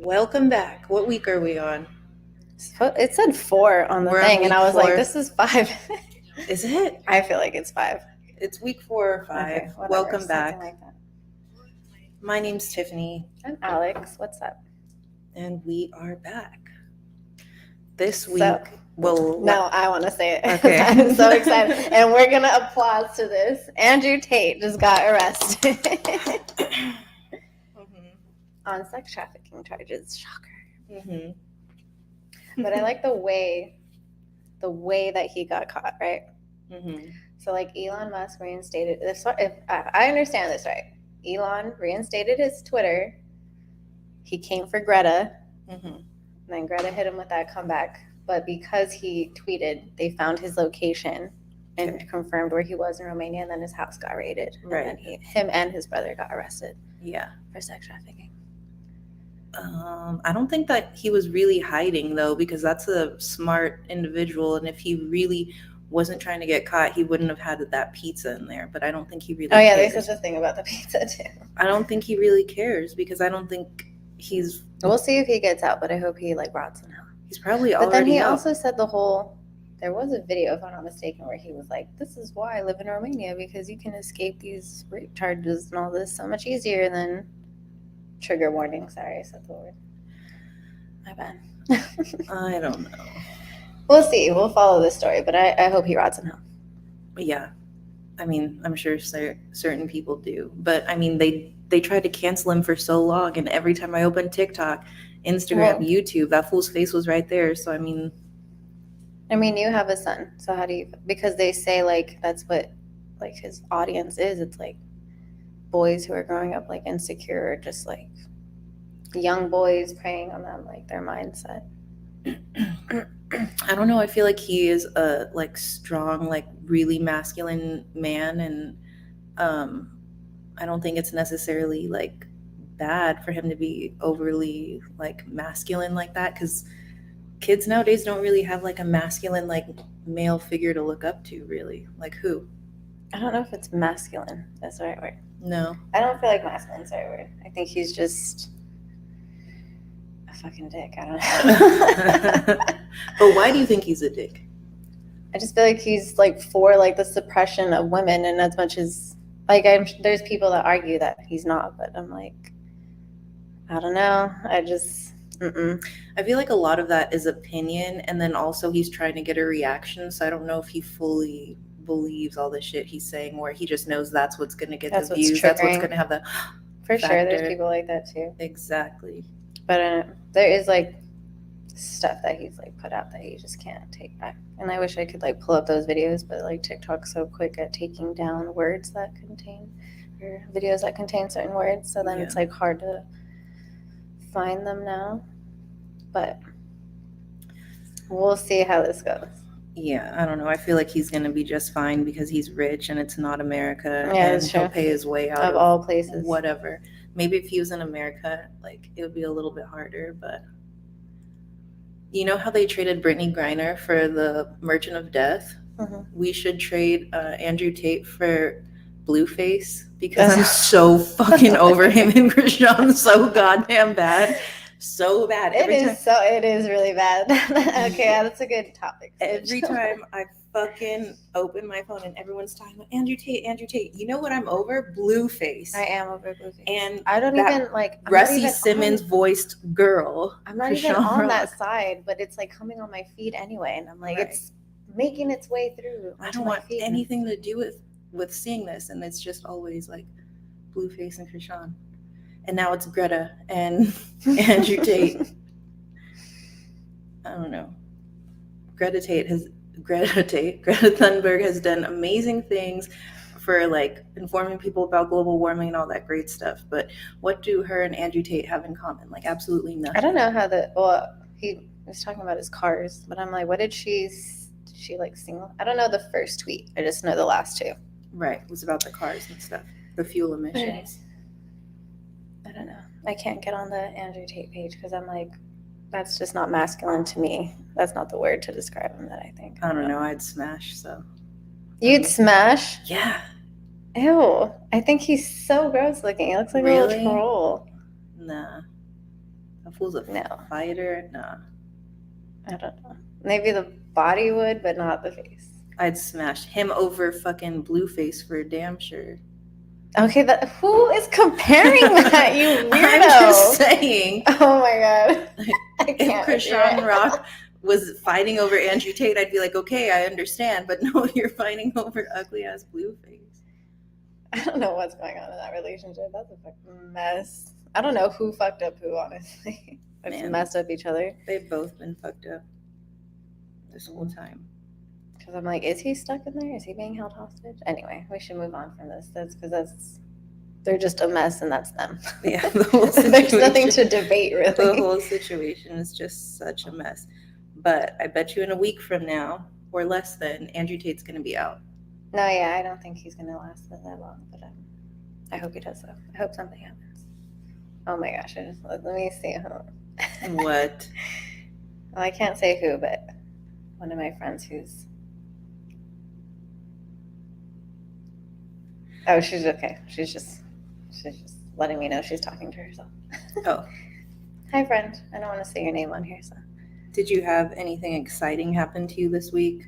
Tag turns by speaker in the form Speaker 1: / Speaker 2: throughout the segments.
Speaker 1: Welcome back. What week are we on?
Speaker 2: It said 4 on the
Speaker 1: We're on
Speaker 2: thing, and
Speaker 1: week
Speaker 2: I was
Speaker 1: 4.
Speaker 2: like, this is 5.
Speaker 1: Is it?
Speaker 2: I feel like it's 5.
Speaker 1: It's week 4 or 5.
Speaker 2: Okay, whatever,
Speaker 1: Welcome back.
Speaker 2: like that.
Speaker 1: My name's Tiffany.
Speaker 2: I'm Alex. What's up?
Speaker 1: And we are back. This week,
Speaker 2: no, I want to say it.
Speaker 1: Okay.
Speaker 2: I'm so excited. And we're going to applaud to this. Andrew Tate just got arrested on sex trafficking charges. Shocker. But I like the way that he got caught, right? So like Elon Musk reinstated this. If I understand this right, Elon reinstated his Twitter. He came for Greta. And then Greta hit him with that comeback. But because he tweeted, they found his location and confirmed where he was in Romania, and then his house got raided.
Speaker 1: Right.
Speaker 2: And then him and his brother got arrested.
Speaker 1: Yeah.
Speaker 2: For sex trafficking.
Speaker 1: I don't think that he was really hiding, though, because that's a smart individual. And if he really wasn't trying to get caught, he wouldn't have had that pizza in there. But I don't think he really
Speaker 2: cares.
Speaker 1: There's
Speaker 2: such a thing about the pizza, too.
Speaker 1: I don't think he really cares, because I don't think he's...
Speaker 2: We'll see if he gets out, but I hope he, rots in hell.
Speaker 1: He's probably already
Speaker 2: But then he
Speaker 1: out.
Speaker 2: also said there was a video, if I'm not mistaken, where he was like, this is why I live in Romania, because you can escape these rape charges and all this so much easier than... Trigger warning, sorry, I said the word. My bad.
Speaker 1: I don't know.
Speaker 2: We'll see. We'll follow this story, but I hope he rots in hell.
Speaker 1: Yeah. I mean, I'm sure certain people do. But, I mean, they tried to cancel him for so long, and every time I open TikTok, Instagram, YouTube, that fool's face was right there. So, I mean,
Speaker 2: you have a son. So how do you... Because they say, that's what, his audience is. It's, boys who are growing up, insecure, or just, young boys preying on them, their mindset.
Speaker 1: I don't know. I feel like he is a strong, really masculine man, and I don't think it's necessarily bad for him to be overly masculine like that, because kids nowadays don't really have a masculine male figure to look up to, really. Who?
Speaker 2: I don't know if it's masculine. That's the right word.
Speaker 1: No.
Speaker 2: I don't feel like masculine's the right word. I think he's just a fucking dick. I don't know.
Speaker 1: But why do you think he's a dick?
Speaker 2: I just feel like he's for the suppression of women, and as much as there's people that argue that he's not, but I'm I don't know. I just
Speaker 1: I feel like a lot of that is opinion, and then also he's trying to get a reaction, so I don't know if he fully believes all the shit he's saying, where he just knows that's what's going to get the views, that's what's going to have the
Speaker 2: for factor. Sure, there's people like that too.
Speaker 1: Exactly.
Speaker 2: But there is stuff that he's put out that you just can't take back, and I wish I could pull up those videos, but TikTok's so quick at taking down words that contain, or videos that contain certain words, so then it's hard to find them now. But we'll see how this goes.
Speaker 1: Yeah, I don't know. I feel like he's going to be just fine because he's rich and it's not America.
Speaker 2: Yeah,
Speaker 1: and he'll pay his way out
Speaker 2: of all places.
Speaker 1: Whatever. Maybe if he was in America, it would be a little bit harder. But you know how they traded Brittany Griner for the Merchant of Death? We should trade Andrew Tate for Blueface, because I'm so fucking over him and Krishan so goddamn bad. So bad.
Speaker 2: It is really bad. Okay, that's a good topic.
Speaker 1: Every time I fucking open my phone and everyone's talking about Andrew Tate. You know what I'm over? Blueface.
Speaker 2: I am over Blueface.
Speaker 1: And
Speaker 2: I don't even
Speaker 1: Russie Simmons voiced girl.
Speaker 2: I'm not even on that side, but it's coming on my feed anyway, and I'm it's making its way through.
Speaker 1: I don't want anything to do with seeing this, and it's just always Blueface and Krishan. And now it's Greta and Andrew Tate. I don't know. Greta Thunberg has done amazing things for like informing people about global warming and all that great stuff. But what do her and Andrew Tate have in common? Like absolutely nothing.
Speaker 2: I don't know how he was talking about his cars, but I'm like, what did she like single? I don't know the first tweet. I just know the last two.
Speaker 1: Right. It was about the cars and stuff, the fuel emissions.
Speaker 2: I don't know. I can't get on the Andrew Tate page because I'm like, that's just not masculine to me. That's not the word to describe him that I think.
Speaker 1: I don't know. I'd smash, so.
Speaker 2: You'd smash?
Speaker 1: Yeah.
Speaker 2: Ew. I think he's so gross looking. He looks like a little troll.
Speaker 1: Nah. That fool's a fighter. Nah.
Speaker 2: I don't know. Maybe the body would, but not the face.
Speaker 1: I'd smash him over fucking Blueface for damn sure.
Speaker 2: Okay, who is comparing that, you weirdo?
Speaker 1: I'm just saying.
Speaker 2: Oh my god.
Speaker 1: If Krishan Rock was fighting over Andrew Tate, I'd be like, okay, I understand, but no, you're fighting over ugly ass Blueface.
Speaker 2: I don't know what's going on in that relationship. That's a fucking mess. I don't know who fucked up who, honestly. They just messed up each other.
Speaker 1: They've both been fucked up this whole time.
Speaker 2: Because I'm like, is he stuck in there? Is he being held hostage? Anyway, we should move on from this. They're just a mess, and that's them.
Speaker 1: Yeah, the whole situation.
Speaker 2: There's nothing to debate, really.
Speaker 1: The whole situation is just such a mess. But I bet you in a week from now, or less than, Andrew Tate's going to be out.
Speaker 2: No, yeah, I don't think he's going to last that long, but I hope he does, though. I hope something happens. Oh my gosh, let me see who.
Speaker 1: What?
Speaker 2: Well, I can't say who, but one of my friends who's... Oh, she's okay. She's just letting me know she's talking to herself.
Speaker 1: Oh.
Speaker 2: Hi, friend. I don't want to say your name on here, so.
Speaker 1: Did you have anything exciting happen to you this week?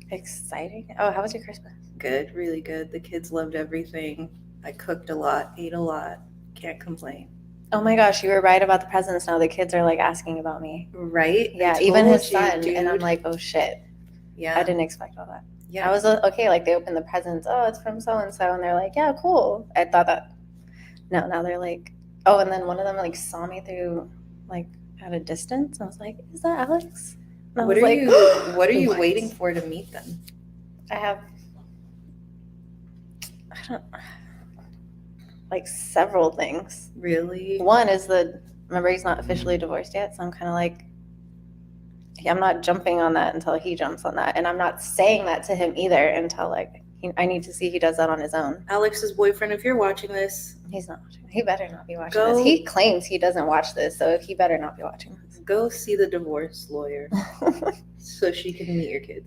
Speaker 2: Exciting? Oh, how was your Christmas?
Speaker 1: Good, really good. The kids loved everything. I cooked a lot, ate a lot. Can't complain.
Speaker 2: Oh my gosh, you were right about the presents. Now the kids are like asking about me.
Speaker 1: Right?
Speaker 2: Yeah, even his son. Dude. And I'm like, oh shit.
Speaker 1: Yeah.
Speaker 2: I didn't expect all that.
Speaker 1: Yeah.
Speaker 2: I was okay, like they opened the presents. Oh, it's from so-and-so. And they're like, yeah, cool. I thought that. No, now they're like, oh, and then one of them like saw me through like at a distance. I was like, is that Alex? And
Speaker 1: what are you waiting for to meet them?
Speaker 2: I don't like several things.
Speaker 1: Really?
Speaker 2: One is remember he's not officially divorced yet, so I'm kind of like, I'm not jumping on that until he jumps on that, and I'm not saying that to him either until like I need to see he does that on his own.
Speaker 1: Alex's boyfriend, if you're watching this,
Speaker 2: he's not watching. He better not be watching this. He claims he doesn't watch this, so he better not be watching this.
Speaker 1: Go see the divorce lawyer so she can meet your kid.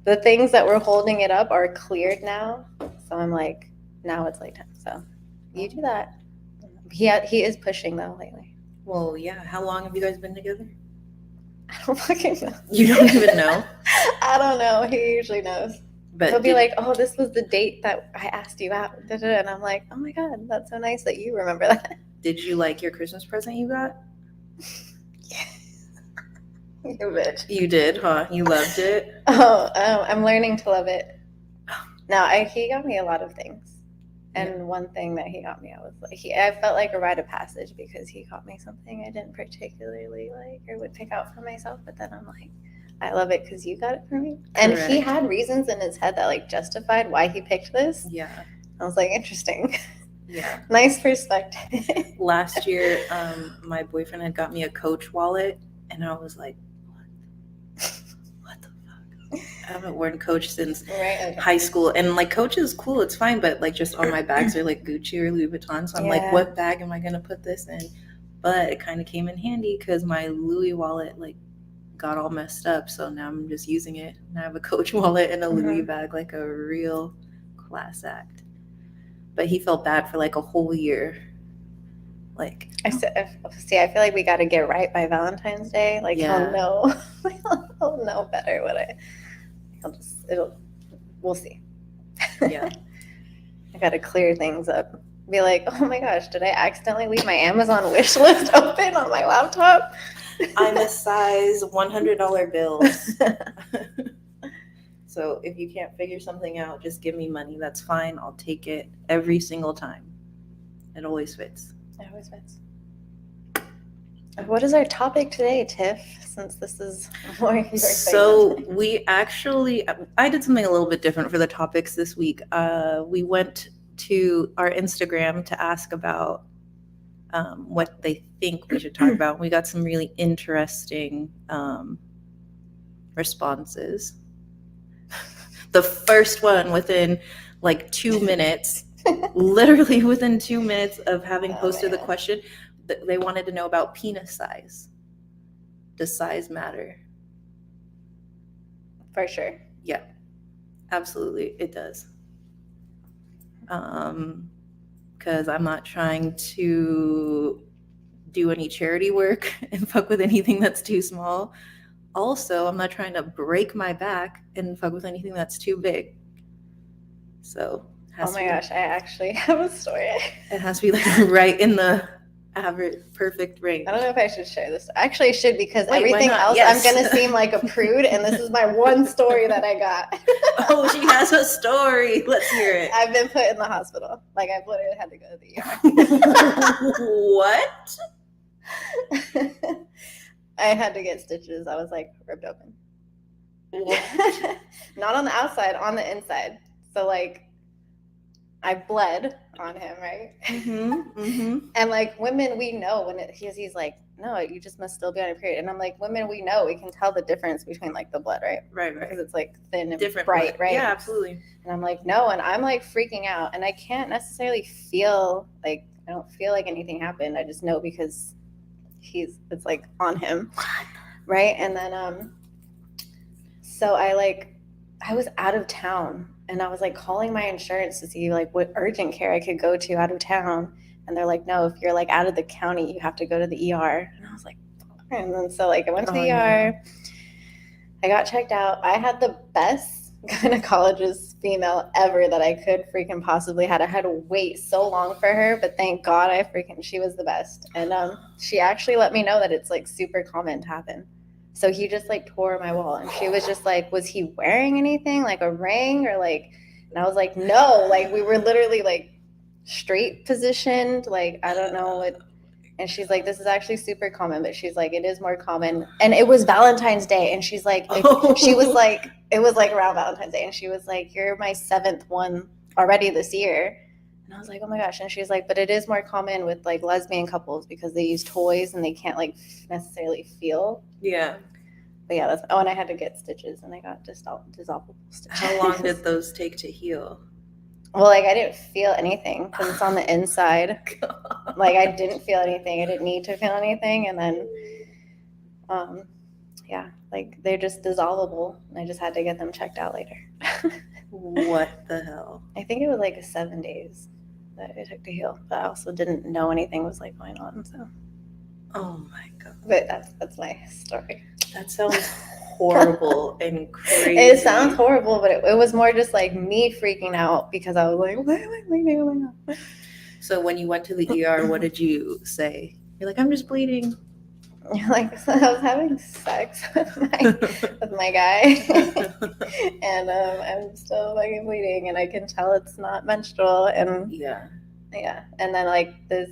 Speaker 2: The things that were holding it up are cleared now, so I'm like, now it's like time. So you do that. He is pushing though lately.
Speaker 1: Well, yeah. How long have you guys been together?
Speaker 2: I don't fucking know.
Speaker 1: You don't even know?
Speaker 2: I don't know. He usually knows. But he'll be like, oh, this was the date that I asked you out. And I'm like, oh my God, that's so nice that you remember that.
Speaker 1: Did you like your Christmas present you got?
Speaker 2: Yeah. You bitch.
Speaker 1: You did, huh? You loved it?
Speaker 2: I'm learning to love it. No, he got me a lot of things. And one thing that he got me, I was like, I felt like a rite of passage because he got me something I didn't particularly like or would pick out for myself. But then I'm like, I love it because you got it for me. And
Speaker 1: Correct.
Speaker 2: He had reasons in his head that like justified why he picked this.
Speaker 1: Yeah.
Speaker 2: I was like, interesting.
Speaker 1: Yeah.
Speaker 2: Nice perspective.
Speaker 1: Last year, my boyfriend had got me a Coach wallet, and I was like, what the fuck? I haven't worn Coach since high school. And like Coach is cool, it's fine, but like just all my bags are like Gucci or Louis Vuitton. So I'm like, what bag am I going to put this in? But it kind of came in handy because my Louis wallet like got all messed up, so now I'm just using it, and I have a Coach wallet and a Louis bag, like a real class act. But he felt bad for like a whole year. Like
Speaker 2: I feel like we got to get right by Valentine's Day. Like he'll know better what we'll see.
Speaker 1: Yeah.
Speaker 2: I got to clear things up. Be like, oh my gosh, did I accidentally leave my Amazon wish list open on my laptop?
Speaker 1: I'm a size $100 bills. So if you can't figure something out, just give me money. That's fine. I'll take it every single time. It always fits.
Speaker 2: It always fits. What is our topic today, Tiff? Since this is more your
Speaker 1: So
Speaker 2: segment.
Speaker 1: we actually, I did something a little bit different for the topics this week. We went to our Instagram to ask about what they think we should talk about. We got some really interesting responses. The first one within like 2 minutes, literally within 2 minutes of having posted the question, they wanted to know about penis size. Does size matter?
Speaker 2: For sure.
Speaker 1: Yeah, absolutely, it does. Because I'm not trying to do any charity work and fuck with anything that's too small. Also, I'm not trying to break my back and fuck with anything that's too big. So,
Speaker 2: oh my gosh, I actually have a story.
Speaker 1: It has to be like right in the average, perfect range.
Speaker 2: I don't know if I should share this. Actually, I should, because everything else
Speaker 1: Yes.
Speaker 2: I'm gonna seem like a prude, and this is my one story that I got.
Speaker 1: Oh, she has a story. Let's hear it.
Speaker 2: I've been put in the hospital. Like, I've literally had to go to the ER.
Speaker 1: What?
Speaker 2: I had to get stitches. I was like ripped open. Not on the outside, on the inside. So like, I bled on him, right? And like, women, we know when he's like, no, you just must still be on your period. And I'm like, women, we know, we can tell the difference between like the blood, right?
Speaker 1: Right.
Speaker 2: Because it's like thin and
Speaker 1: different
Speaker 2: bright,
Speaker 1: blood.
Speaker 2: right?
Speaker 1: Yeah, absolutely.
Speaker 2: And I'm like, no, and I'm like freaking out, and I can't necessarily feel like, I don't feel like anything happened. I just know because it's like on him, right? And then so I was out of town, and I was like calling my insurance to see like what urgent care I could go to out of town, and they're like, no, if you're like out of the county, you have to go to the ER. And I was like, and then so like I went to the ER. I got checked out. I had the best gynecologist female ever that I could freaking possibly had. I had to wait so long for her, but thank God she was the best. And she actually let me know that it's like super common to happen. So he just like tore my wall, and she was just like, was he wearing anything, like a ring or like, and I was like, no, like we were literally like straight positioned, like I don't know what. And she's like, this is actually super common, but she's like, it is more common. And it was Valentine's Day, and she's like, she was like, it was like around Valentine's Day, and she was like, you're my 7th one already this year. And I was like, oh my gosh. And she's like, but it is more common with like lesbian couples because they use toys and they can't like necessarily feel.
Speaker 1: Yeah.
Speaker 2: But yeah, and I had to get stitches, and I got dissolvable stitches.
Speaker 1: How long did those take to heal?
Speaker 2: Well, like I didn't feel anything because it's on the inside. God. Like I didn't feel anything. I didn't need to feel anything. And then, yeah, like they're just dissolvable. And I just had to get them checked out later.
Speaker 1: What the hell?
Speaker 2: I think it was like 7 days that it took to heal. But I also didn't know anything was like going on. So.
Speaker 1: Oh my God.
Speaker 2: But that's my story.
Speaker 1: That sounds horrible and crazy.
Speaker 2: It sounds horrible, but it was more just like me freaking out because I was like, why am I bleeding? Oh my God.
Speaker 1: So when you went to the ER, what did you say? You're like, I'm just bleeding.
Speaker 2: Like, so I was having sex with my guy, and I'm still fucking bleeding, and I can tell it's not menstrual, and yeah, and then like this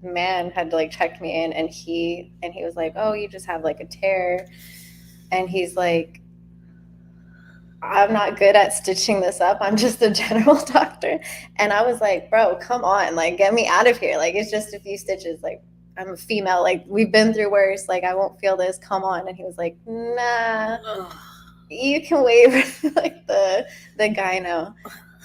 Speaker 2: man had to like check me in, and he was like, oh, you just have like a tear, and he's like, I'm not good at stitching this up, I'm just a general doctor. And I was like, bro, come on, like get me out of here, like it's just a few stitches, like I'm a female, like we've been through worse, like I won't feel this, come on. And he was like, nah, you can wait for like the gyno.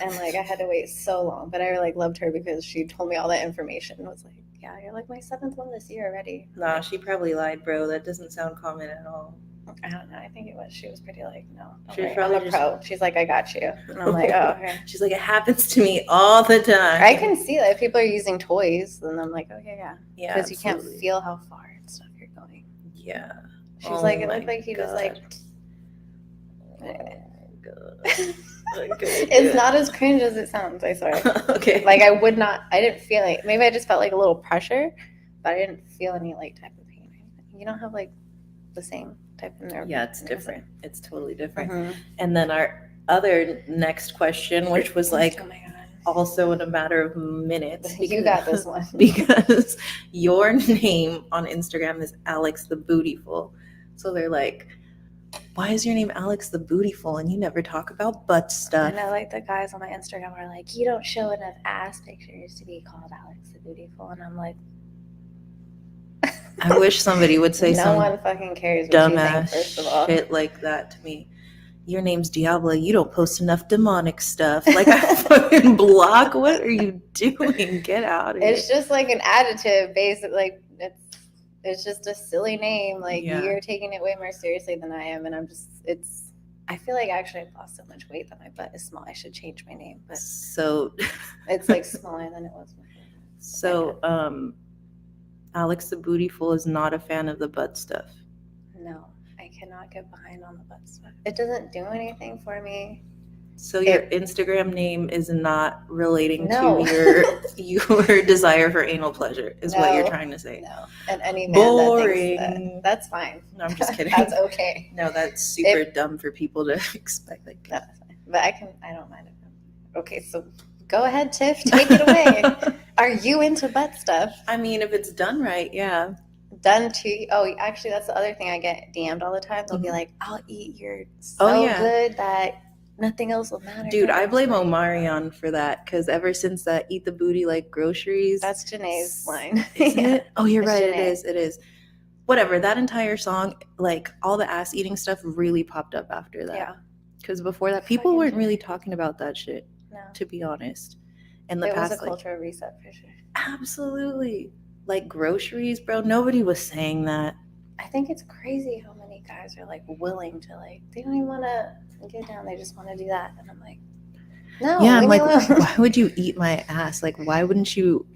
Speaker 2: And like I had to wait so long, but I like loved her because she told me all that information and was like, yeah, you're like my 7th one this year already.
Speaker 1: Nah, she probably lied, bro. That doesn't sound common at all.
Speaker 2: I don't know. I think it was. She was pretty like, no.
Speaker 1: I'm
Speaker 2: a pro. She's like, I got you. And I'm like, oh, okay.
Speaker 1: She's like, it happens to me all the time.
Speaker 2: I can see that if people are using toys, then I'm like, okay, yeah.
Speaker 1: Yeah,
Speaker 2: because you can't feel how far and stuff you're going.
Speaker 1: Yeah.
Speaker 2: She's like, it looked like he just like.
Speaker 1: Oh my God.
Speaker 2: It's not as cringe as it sounds, I swear.
Speaker 1: Okay.
Speaker 2: Like I didn't feel like, maybe I just felt like a little pressure, but I didn't feel any like type of pain. You don't have like the same type of nerve.
Speaker 1: Yeah, it's different. It's totally different.
Speaker 2: Mm-hmm.
Speaker 1: And then our other next question, which was like, also in a matter of minutes.
Speaker 2: You got this one.
Speaker 1: Because your name on Instagram is Alex the Bootyful. So they're like, why is your name Alex the Bootyful and you never talk about butt stuff?
Speaker 2: I know, like, the guys on my Instagram are like, you don't show enough ass pictures to be called Alex the Bootyful. And I'm like,
Speaker 1: I wish somebody would say
Speaker 2: no one fucking cares what you think, first of all.
Speaker 1: Shit like that to me. Your name's Diablo. You don't post enough demonic stuff. Like, I fucking block. What are you doing? Get out of here.
Speaker 2: It's just like an additive, basically. Like, it's just a silly name. Like, you're taking it way more seriously than I am, and I'm just, I feel like actually I've lost so much weight that my butt is small. I should change my name, but
Speaker 1: so
Speaker 2: it's like smaller than it was before.
Speaker 1: So, Alex the Bootyful is not a fan of the butt stuff.
Speaker 2: No, I cannot get behind on the butt stuff. It doesn't do anything for me.
Speaker 1: So your Instagram name is not relating to your desire for anal pleasure, is what you're trying to say.
Speaker 2: No, and any man
Speaker 1: boring.
Speaker 2: That thinks that's fine.
Speaker 1: No, I'm just kidding.
Speaker 2: That's okay.
Speaker 1: No, that's super dumb for people to expect. Like,
Speaker 2: that's fine. But I don't mind it. Okay, so go ahead, Tiff, take it away. Are you into butt stuff?
Speaker 1: I mean, if it's done right, yeah.
Speaker 2: Done to, oh, actually, that's the other thing I get DM'd all the time. They'll be like, I'll eat your good that nothing else will matter.
Speaker 1: Dude, I blame Omarion for that, because ever since that Eat the Booty Like Groceries.
Speaker 2: That's Janae's line.
Speaker 1: Isn't it? Oh, you're right. Janae. It is. Whatever. That entire song, like, all the ass eating stuff really popped up after that.
Speaker 2: Yeah.
Speaker 1: Because before that, people weren't really talking about that shit, to be honest. And
Speaker 2: it was a cultural reset for sure.
Speaker 1: Absolutely. Like, groceries, bro. Nobody was saying that.
Speaker 2: I think it's crazy how many guys are, like, willing to, like, they don't even want to get down. They just want to do that. And I'm like, no.
Speaker 1: Yeah, I'm like, why would you eat my ass? Like, why wouldn't you?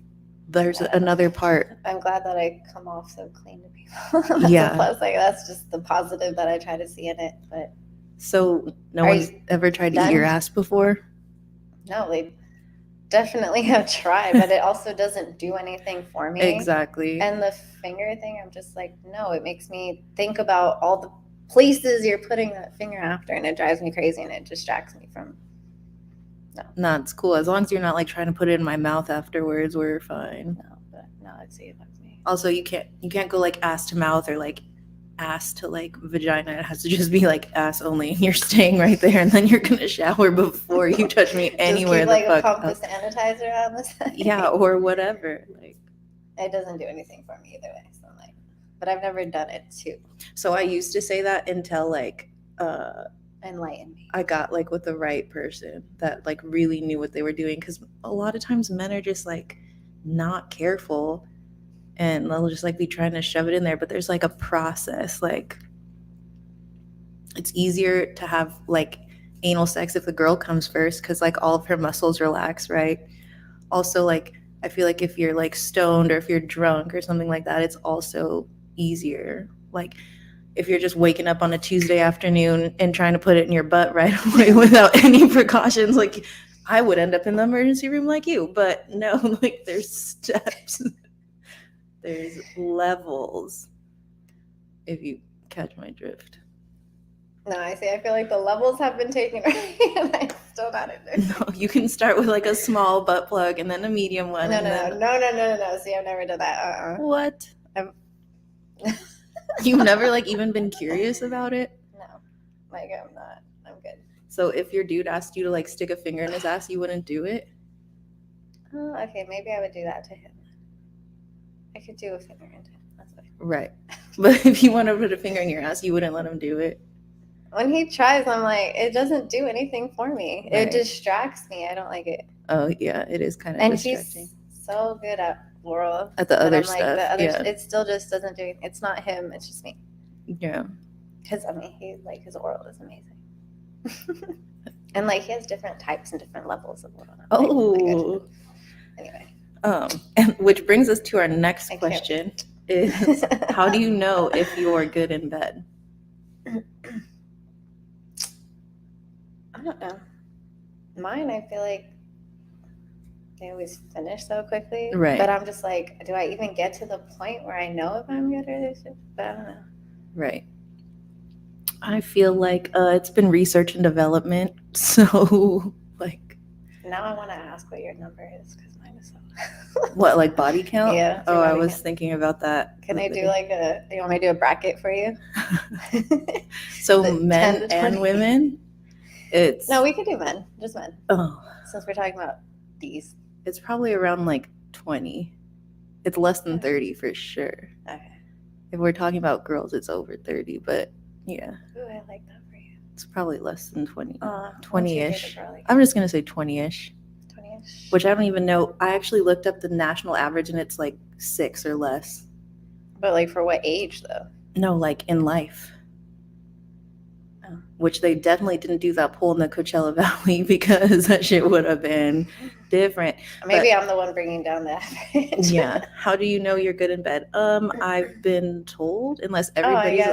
Speaker 1: There's another part.
Speaker 2: I'm glad that I come off so clean to people. That's a plus. Like, that's just the positive that I try to see in it. But
Speaker 1: so no one's ever tried to eat your ass before?
Speaker 2: No, they definitely have tried, but it also doesn't do anything for me.
Speaker 1: Exactly.
Speaker 2: And the finger thing, I'm just like, no, it makes me think about all the places you're putting that finger after, and it drives me crazy, and it distracts me from.
Speaker 1: No, it's cool. As long as you're not, like, trying to put it in my mouth afterwards, we're fine.
Speaker 2: No, but no, I'd say it bugs me.
Speaker 1: Also, you can't go, like, ass to mouth or, like, ass to, like, vagina. It has to just be, like, ass only, and you're staying right there, and then you're gonna shower before you touch me anywhere.
Speaker 2: Just keep, like, a pump of sanitizer on the side.
Speaker 1: Yeah, or whatever. Like,
Speaker 2: it doesn't do anything for me either way. So I'm like, but I've never done it too.
Speaker 1: So I used to say that until, like,
Speaker 2: enlighten me.
Speaker 1: I got, like, with the right person that, like, really knew what they were doing, because a lot of times men are just, like, not careful, and they'll just, like, be trying to shove it in there. But there's, like, a process. Like, it's easier to have, like, anal sex if the girl comes first, because, like, all of her muscles relax, right? Also, like, I feel like if you're, like, stoned or if you're drunk or something like that, it's also easier. Like, if you're just waking up on a Tuesday afternoon and trying to put it in your butt right away without any precautions, like, I would end up in the emergency room like you. But no, like, there's steps. There's levels, if you catch my drift.
Speaker 2: No, I see. I feel like the levels have been taken away, and I'm still not in there.
Speaker 1: No, you can start with, like, a small butt plug and then a medium one.
Speaker 2: No. See, I've never done that.
Speaker 1: What? You've never, like, even been curious about it?
Speaker 2: No, like, I'm not. I'm good.
Speaker 1: So if your dude asked you to, like, stick a finger in his ass, you wouldn't do it?
Speaker 2: Oh, okay. Maybe I would do that to him. I could do a finger into him. That's fine.
Speaker 1: Right. But if you want to put a finger in your ass, you wouldn't let him do it?
Speaker 2: When he tries, I'm like, it doesn't do anything for me. Right. It distracts me. I don't like it.
Speaker 1: Oh, yeah. It is kind of distracting.
Speaker 2: And he's so good at oral.
Speaker 1: At the other stuff.
Speaker 2: It still just doesn't do anything. It's not him. It's just me.
Speaker 1: Yeah.
Speaker 2: Because, I mean, his oral is amazing. And, like, he has different types and different levels of oral.
Speaker 1: Oh.
Speaker 2: Anyway.
Speaker 1: And which brings us to our next question is, how do you know if you're good in bed?
Speaker 2: I don't know. Mine, I feel like they always finish so quickly.
Speaker 1: Right.
Speaker 2: But I'm just like, do I even get to the point where I know if I'm good or this? But I don't know.
Speaker 1: Right. I feel like it's been research and development. So, like,
Speaker 2: Now I want to ask what your number is because mine is so.
Speaker 1: What, like body count?
Speaker 2: Yeah.
Speaker 1: Oh, I was thinking about that.
Speaker 2: Can I do like you want me to do a bracket for you?
Speaker 1: So men and women?
Speaker 2: No, we could do men. Just men.
Speaker 1: Oh.
Speaker 2: Since we're talking about these.
Speaker 1: It's probably around like 20. It's less than 30 for sure.
Speaker 2: Okay.
Speaker 1: If we're talking about girls, it's over 30, but yeah.
Speaker 2: Ooh, I like that for you.
Speaker 1: It's probably less than 20.
Speaker 2: 20-ish.
Speaker 1: I'm just going to say 20-ish.
Speaker 2: 20-ish.
Speaker 1: Which I don't even know. I actually looked up the national average and it's like 6 or less.
Speaker 2: But like for what age though?
Speaker 1: No, like in life. Which they definitely didn't do that poll in the Coachella Valley because that shit would have been different.
Speaker 2: Maybe I'm the one bringing down the average.
Speaker 1: Yeah. How do you know you're good in bed? I've been told, unless everybody's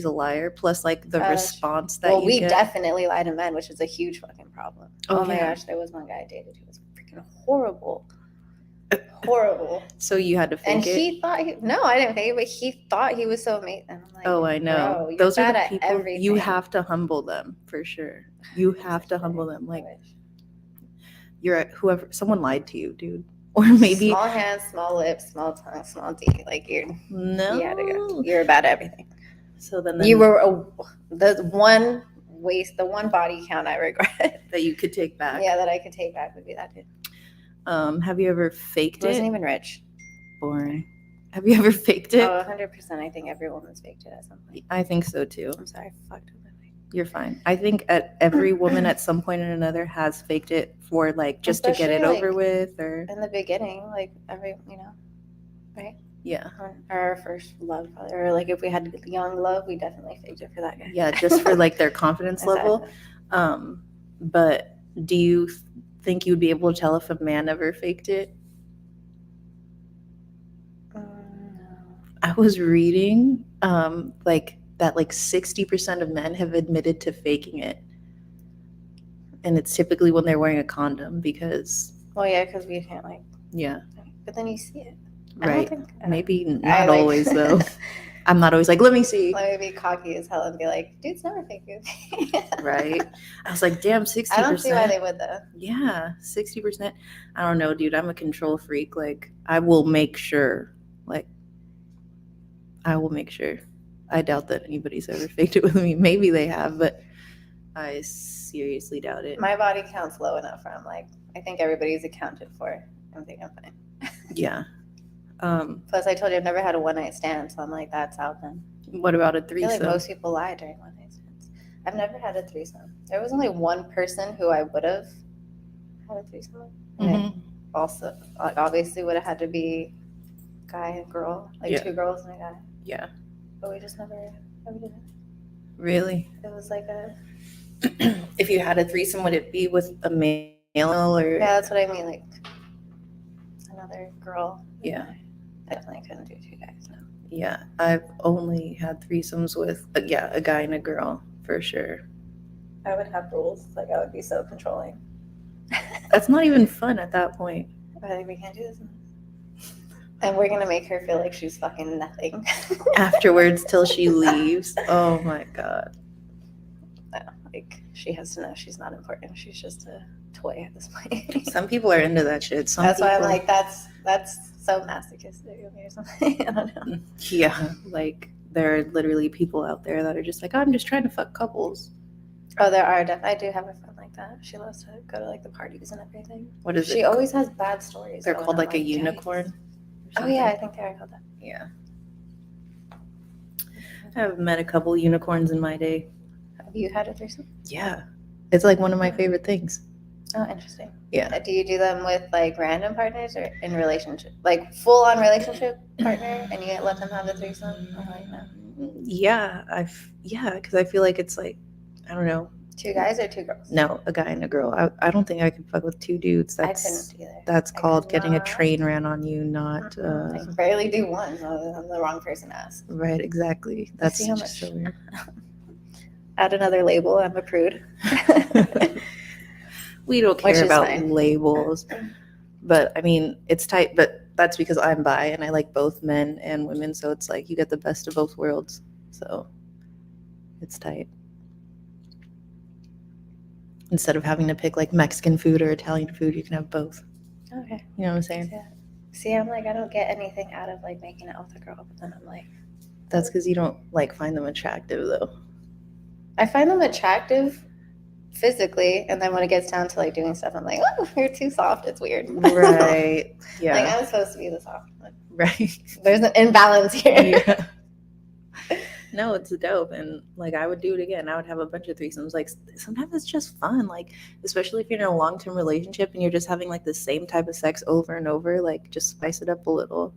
Speaker 1: a liar. Plus, like the response that you get.
Speaker 2: Definitely lie to men, which is a huge fucking problem. Oh my gosh, there was one guy I dated who was freaking horrible. Horrible.
Speaker 1: So you had to fake
Speaker 2: it? And he thought no, I didn't fake it, but he thought he was so amazing. And I'm like,
Speaker 1: oh, I know. Those are the people you have to humble them for sure. You have to humble them. Like someone lied to you, dude. Or maybe
Speaker 2: small hands, small lips, small tongue, small teeth. Like you had to go. You're bad at everything. So then you were the one body count I regret
Speaker 1: that you could take back.
Speaker 2: Yeah, that I could take back would be that dude.
Speaker 1: Have you ever faked it?
Speaker 2: I wasn't even rich.
Speaker 1: Boring. Have you ever faked it?
Speaker 2: Oh, 100%. I think every woman's faked it at some point.
Speaker 1: I think so too.
Speaker 2: I'm sorry, I fucked up my way.
Speaker 1: You're fine. I think every woman at some point or another has faked it for like just to get it over with, or
Speaker 2: in the beginning, like right?
Speaker 1: Yeah.
Speaker 2: Our first love, or like if we had young love, we definitely faked it for that guy.
Speaker 1: Yeah, just for like their confidence level. But do you think you would be able to tell if a man ever faked it?
Speaker 2: No.
Speaker 1: I was reading like 60% of men have admitted to faking it, and it's typically when they're wearing a condom because
Speaker 2: because we can't but then you see it,
Speaker 1: right? Maybe not always though. I'm not always like, let me see.
Speaker 2: Let me be cocky as hell and be like, dude's never faking it.
Speaker 1: Right. I was like, damn, 60%.
Speaker 2: I don't see why they would though.
Speaker 1: Yeah, 60%. I don't know, dude. I'm a control freak. Like, I will make sure. I doubt that anybody's ever faked it with me. Maybe they have, but I seriously doubt it.
Speaker 2: My body count's low enough where I'm like, I think everybody's accounted for. I think I'm fine.
Speaker 1: Yeah.
Speaker 2: Plus, I told you I've never had a one-night stand, so I'm like, that's out then.
Speaker 1: What about a threesome?
Speaker 2: I feel like most people lie during one-night stands. I've never had a threesome. There was only one person who I would have had a threesome with. And also, obviously would have had to be guy and girl, two girls and a guy.
Speaker 1: Yeah.
Speaker 2: But we just never did it.
Speaker 1: Really?
Speaker 2: It was like a...
Speaker 1: If you had a threesome, would it be with a male or...
Speaker 2: Yeah, that's what I mean, like another girl.
Speaker 1: Yeah.
Speaker 2: Definitely couldn't do two guys, no.
Speaker 1: Yeah, I've only had threesomes with a guy and a girl, for sure.
Speaker 2: I would have rules. Like, I would be so controlling.
Speaker 1: That's not even fun at that point.
Speaker 2: I think we can't do this. And we're going to make her feel like she's fucking nothing.
Speaker 1: Afterwards, till she leaves. Oh, my God.
Speaker 2: No, she has to know she's not important. She's just a toy at this point.
Speaker 1: Some people are into that shit.
Speaker 2: That's why I'm like, that's so masochistic or something. I don't know.
Speaker 1: Yeah, there are literally people out there that are just like, I'm just trying to fuck couples.
Speaker 2: Oh, there are. I do have a friend like that. She loves to go to the parties and everything.
Speaker 1: What is it?
Speaker 2: She always has bad stories.
Speaker 1: They're called a unicorn.
Speaker 2: Oh yeah, I think they're called that.
Speaker 1: Yeah. I've met a couple unicorns in my day.
Speaker 2: Have you had a threesome?
Speaker 1: Yeah, it's one of my favorite things.
Speaker 2: Oh, interesting.
Speaker 1: Yeah.
Speaker 2: Do you do them with random partners or in relationship, full on relationship partner, and you let them have the threesome? No?
Speaker 1: Yeah, because I feel like it's I don't know.
Speaker 2: Two guys or two girls?
Speaker 1: No, a guy and a girl. I don't think I could fuck with two dudes.
Speaker 2: I couldn't either.
Speaker 1: That's called getting a train ran on you, not...
Speaker 2: I can barely do one. I'm the wrong person to ask.
Speaker 1: Right, exactly. That's just so weird.
Speaker 2: Add another label. I'm a prude.
Speaker 1: We don't care about labels. But, I mean, it's tight. But that's because I'm bi and I like both men and women. So it's you get the best of both worlds. So it's tight. Instead of having to pick like Mexican food or Italian food, you can have both.
Speaker 2: Okay.
Speaker 1: You know what I'm saying?
Speaker 2: Yeah. See, I'm like, I don't get anything out of like making out with a girl, but then I'm like,
Speaker 1: that's because you don't like find them attractive though.
Speaker 2: I find them attractive physically, and then when it gets down to like doing stuff, I'm like, oh, you're too soft. It's weird.
Speaker 1: Right. Yeah.
Speaker 2: Like I'm supposed to be the soft one.
Speaker 1: Right.
Speaker 2: There's an imbalance here.
Speaker 1: Yeah. No, it's dope. And like I would do it again. I would have a bunch of threesomes. Like sometimes it's just fun. Like especially if you're in a long-term relationship and you're just having like the same type of sex over and over, like just spice it up a little.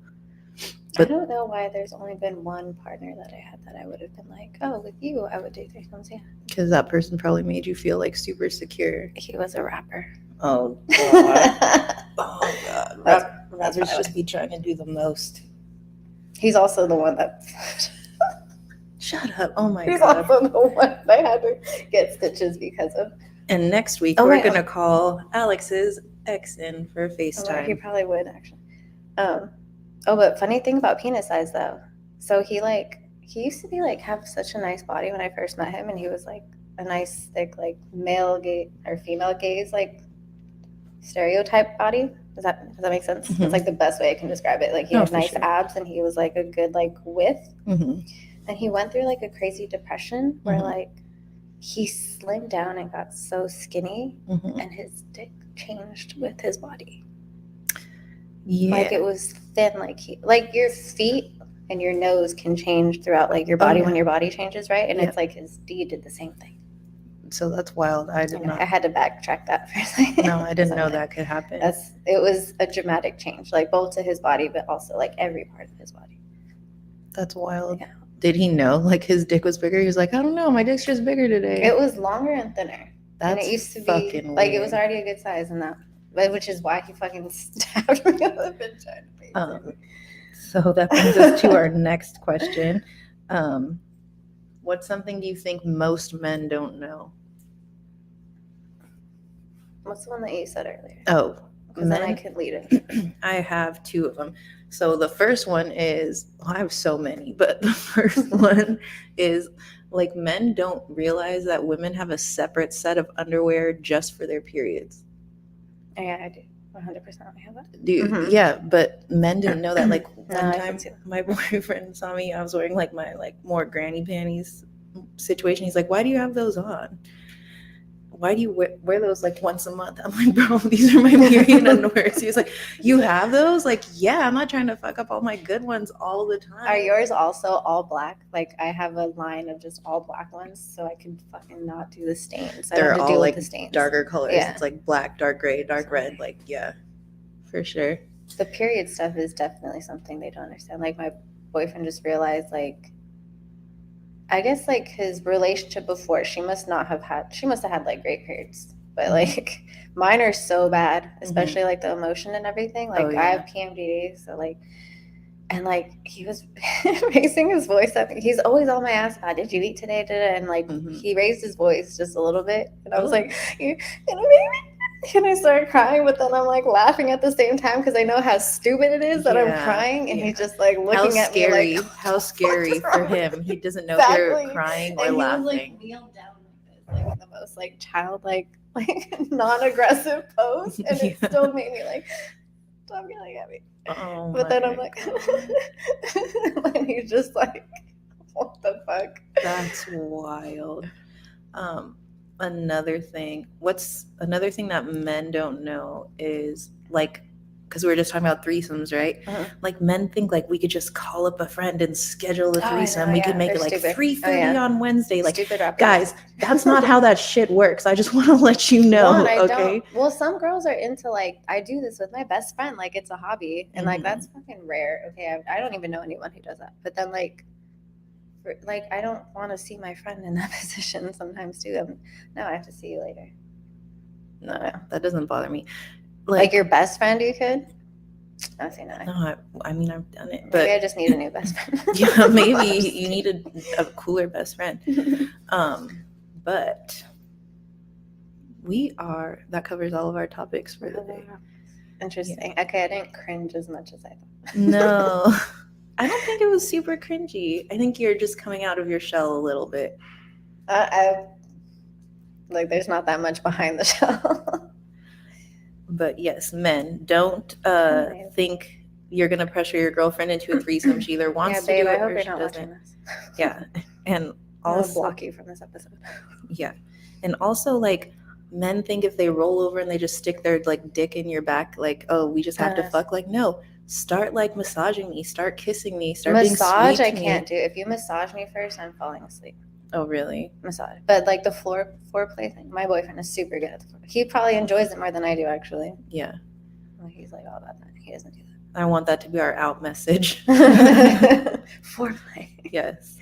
Speaker 2: But I don't know why there's only been one partner that I had that I would have been like, oh, with you, I would do threesomes, yeah.
Speaker 1: Because that person probably made you feel like super secure.
Speaker 2: He was a rapper.
Speaker 1: Oh, God. Oh, God. Rappers just be trying to do the most.
Speaker 2: He's also the one that...
Speaker 1: Shut up. Oh, my
Speaker 2: He's
Speaker 1: God.
Speaker 2: also the one I had to get stitches because of.
Speaker 1: And next week, we're going to call Alex's ex in for FaceTime.
Speaker 2: He probably would, actually. Oh, but funny thing about penis size, though. So he used to be like have such a nice body when I first met him, and he was like a nice, thick, like male gaze or female gaze, like stereotype body. Does that make sense? Mm-hmm. It's like the best way I can describe it. Like he had nice abs, and he was like a good like width. Mm-hmm. And he went through like a crazy depression where like he slimmed down and got so skinny, and his dick changed with his body. Yeah. Like it was thin, like your feet and your nose can change throughout like your body when your body changes, right? And it's like his D did the same thing. So that's wild. I had to backtrack that for a second.
Speaker 1: No, I didn't know that could happen.
Speaker 2: It was a dramatic change, like both to his body, but also like every part of his body.
Speaker 1: That's wild. Yeah. Did he know like his dick was bigger? He was like, I don't know, my dick's just bigger today.
Speaker 2: It was longer and thinner. And it used to be like it was already a good size in that. Which is why he fucking stabbed me with a vagina.
Speaker 1: So that brings us to our next question. What's something you think most men don't know?
Speaker 2: What's the one that you said earlier?
Speaker 1: Oh,
Speaker 2: because then I could lead it.
Speaker 1: I have two of them. So the first one is, well, I have so many, but the first one is like men don't realize that women have a separate set of underwear just for their periods.
Speaker 2: Yeah, I do. 100% I have that.
Speaker 1: Yeah, but men didn't know that. Like one time my boyfriend saw me, I was wearing like my like more granny panties situation. He's like, why do you have those on? Why do you wear those like once a month? I'm like, bro, these are my period underwear. So he's like, you have those? Like, yeah, I'm not trying to fuck up all my good ones all the time.
Speaker 2: Are yours also all black? Like I have a line of just all black ones so I can fucking not do the stains.
Speaker 1: They're all like the stains. Darker colors. Yeah. It's like black, dark gray, dark red. Like, yeah, for sure.
Speaker 2: The period stuff is definitely something they don't understand. Like my boyfriend just realized like, I guess like his relationship before, she must have had like great periods, but like mine are so bad, especially like the emotion and everything. Like I have PMDD, so like, and like he was raising his voice up. He's always on my ass about, did you eat today? And like he raised his voice just a little bit, and I was like, you gonna make me? And I started crying, but then I'm like laughing at the same time because I know how stupid it is that I'm crying, and he's just like looking at me like,
Speaker 1: how scary for him. He doesn't know if you're crying or
Speaker 2: and
Speaker 1: laughing.
Speaker 2: He was like kneeled down like this, like in the most like childlike, like non-aggressive pose, and it still made me like stop yelling at me.
Speaker 1: Oh,
Speaker 2: but then I'm like, and he's just like, what the fuck?
Speaker 1: That's wild. Another thing that men don't know is like, because we were just talking about threesomes, right? Like men think like we could just call up a friend and schedule a threesome. We could make it like 3:30 on Wednesday. Like, guys, that's not how that shit works. I just want to let you know. Okay.
Speaker 2: Well, some girls are into like, I do this with my best friend. Like it's a hobby, and like that's fucking rare. Okay, I don't even know anyone who does that. But then like I don't want to see my friend in that position sometimes too. No, I have to see you later.
Speaker 1: No, that doesn't bother me.
Speaker 2: Like your best friend, you could? I say no.
Speaker 1: No, I mean, I've done it. But
Speaker 2: maybe I just need a new best friend.
Speaker 1: Yeah, maybe you need a cooler best friend. But that covers all of our topics for the day.
Speaker 2: Interesting. Yeah. Okay, I didn't cringe as much as I thought.
Speaker 1: No. I don't think it was super cringy. I think you're just coming out of your shell a little bit.
Speaker 2: Like, there's not that much behind the shell.
Speaker 1: But yes, men, don't think you're gonna pressure your girlfriend into a threesome. She either wants
Speaker 2: babe,
Speaker 1: to do it
Speaker 2: I hope
Speaker 1: or
Speaker 2: you're
Speaker 1: she
Speaker 2: not
Speaker 1: doesn't.
Speaker 2: watching this.
Speaker 1: Yeah, and
Speaker 2: I'll
Speaker 1: also
Speaker 2: block you from this episode.
Speaker 1: Yeah, and also like men think if they roll over and they just stick their like dick in your back, like, oh, we just have to fuck. Like, no, start like massaging me, start kissing me, start
Speaker 2: massage.
Speaker 1: being sweet
Speaker 2: I
Speaker 1: to
Speaker 2: can't
Speaker 1: me.
Speaker 2: do. If you massage me first, I'm falling asleep.
Speaker 1: Oh, really?
Speaker 2: Massage, but like the foreplay thing. My boyfriend is super good at the foreplay. He probably enjoys it more than I do, actually.
Speaker 1: Yeah.
Speaker 2: Well, he's like all about that. He doesn't do that.
Speaker 1: I want that to be our out message.
Speaker 2: Foreplay.
Speaker 1: Yes.